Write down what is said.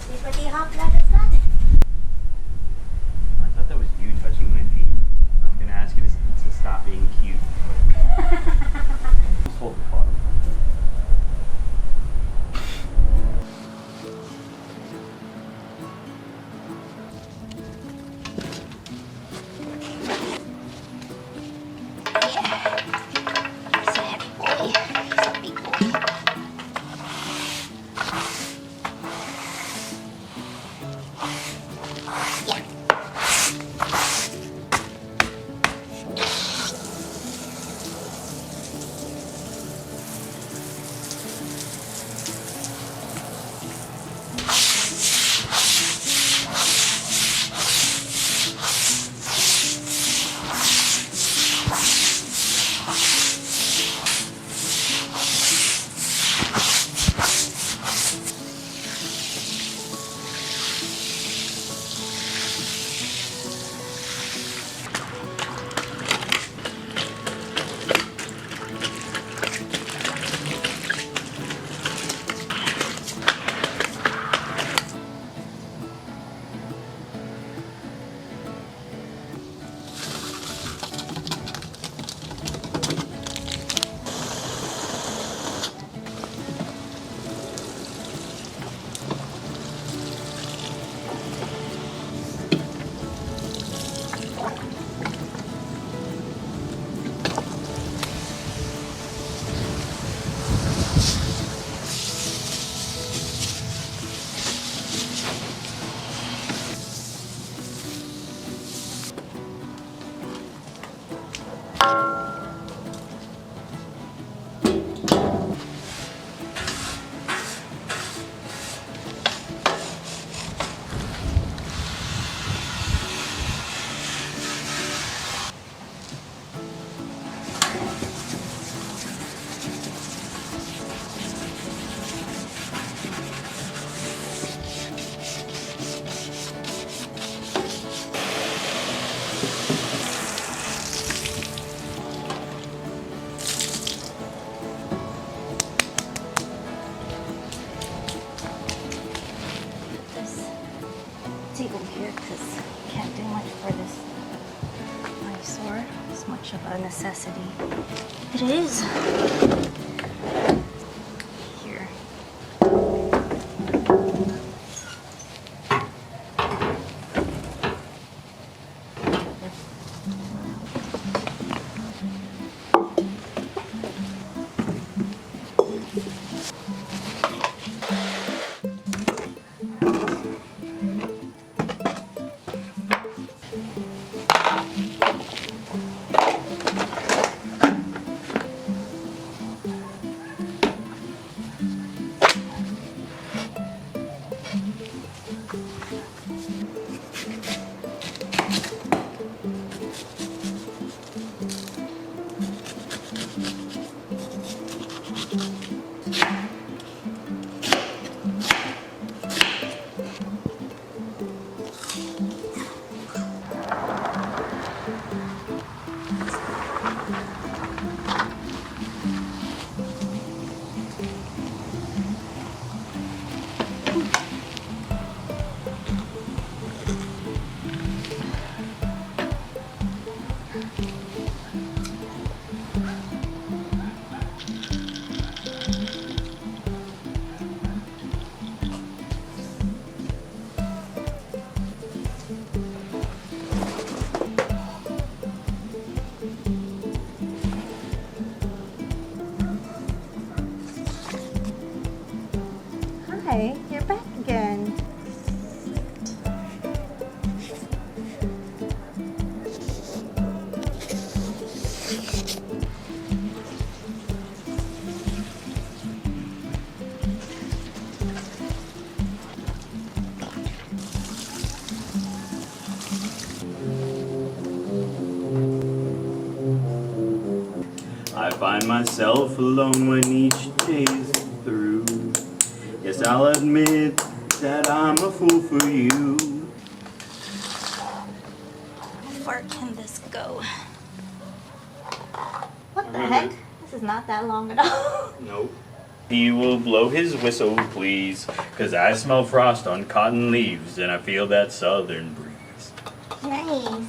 Lippity hop like a slut. I thought that was you touching my feet. I was gonna ask you to stop being cute. Just hold the bottom. Table here because can't do much for this eyesore. It's much of a necessity. It is. Here. Hi, you're back again. I find myself alone when each day's through. Yes, I'll admit that I'm a fool for you. How far can this go? What the heck? This is not that long at all. Nope. He will blow his whistle, please, 'cause I smell frost on cotton leaves and I feel that southern breeze. Nice.